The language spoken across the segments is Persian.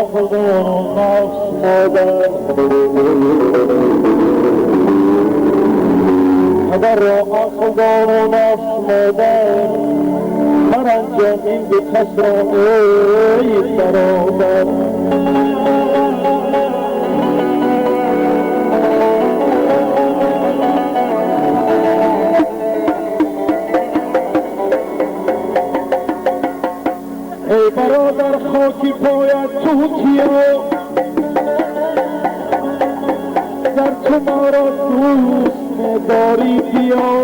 عقل نفس مادر پدر را عقل و نفس مادر مرنجان این به کس را ای برادر ای برادر خاکی پاید توتیا در تو ما را دوست نداری بیا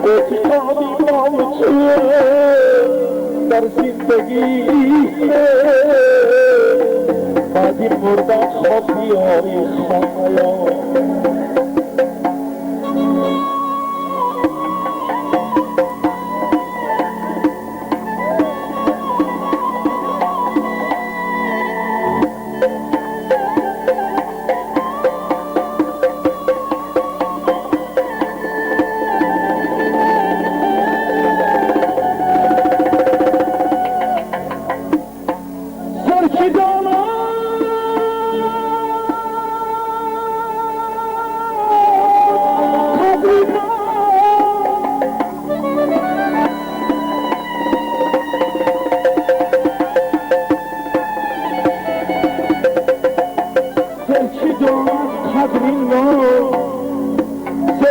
اعتقادی با توه در زندگی بعدی مردن خواب بیایی خانه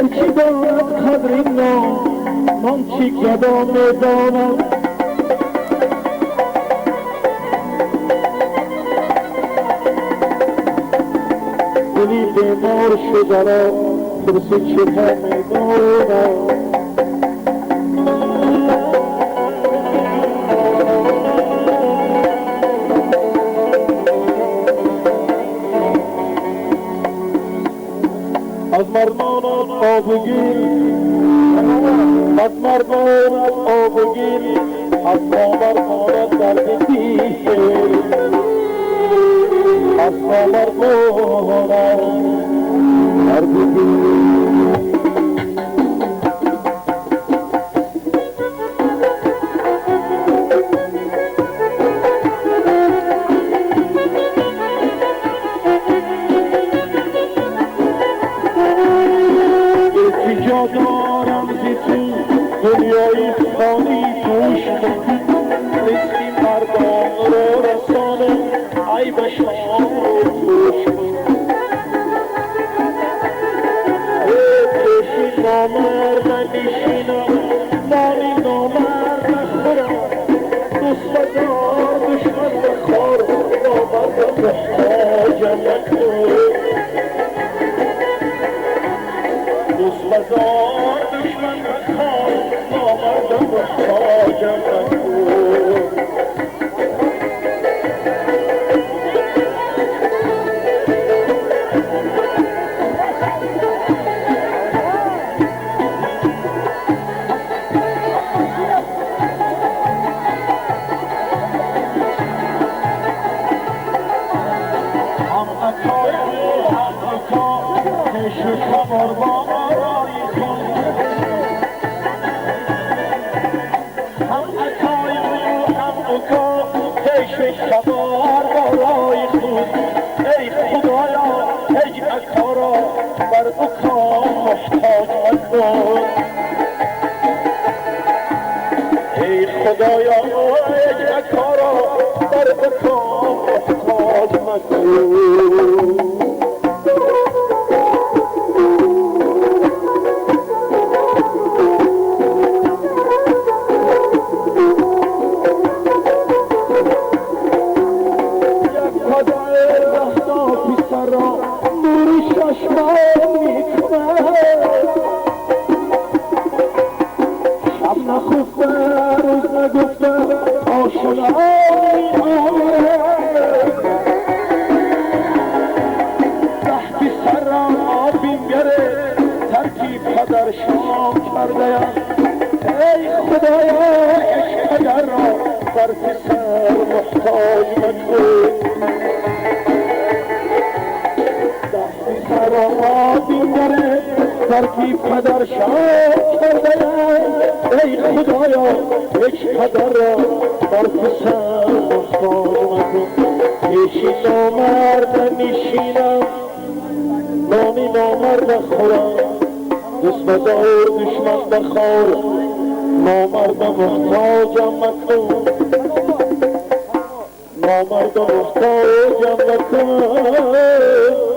سرکی دارد قدر نام من چی گدا میدانم گلی بیمار شده را پرسی چه میدانم از مردمان آبگیر از مردمان آبگیر از نامردان درد دیگر از نامردان درد دیگر دارم زی تو دنیای خانی توش رزقی مردان رو رسانه ای بشان رو توش پیشی نامرد نمیشینم مانی نامرد نخورم دوست بدار دشمن بخار نامرد محتاجم نکن دوست بزار دشمن بخواه نامردم محتاجم نکن هم اکای هم اکا پیش کمار با شبار برای خود ای خدایا هیچ اکارا بر بکام محتاج مکن ای خدایا هیچ اکارا بر بکام محتاج مکن در شام کردیم ای خدایا عشق اگر را بر پسر محتاج مکن ده پسر آبی داره ترکی پدر شاه کرده ای خدایا یک پدر را بر پسر محتاج مکن پیشی نامرد میشینم نانی نامرد خورم دست بدار دشمن بخور نامرد محتاجم مکن نامرد محتاجم مکن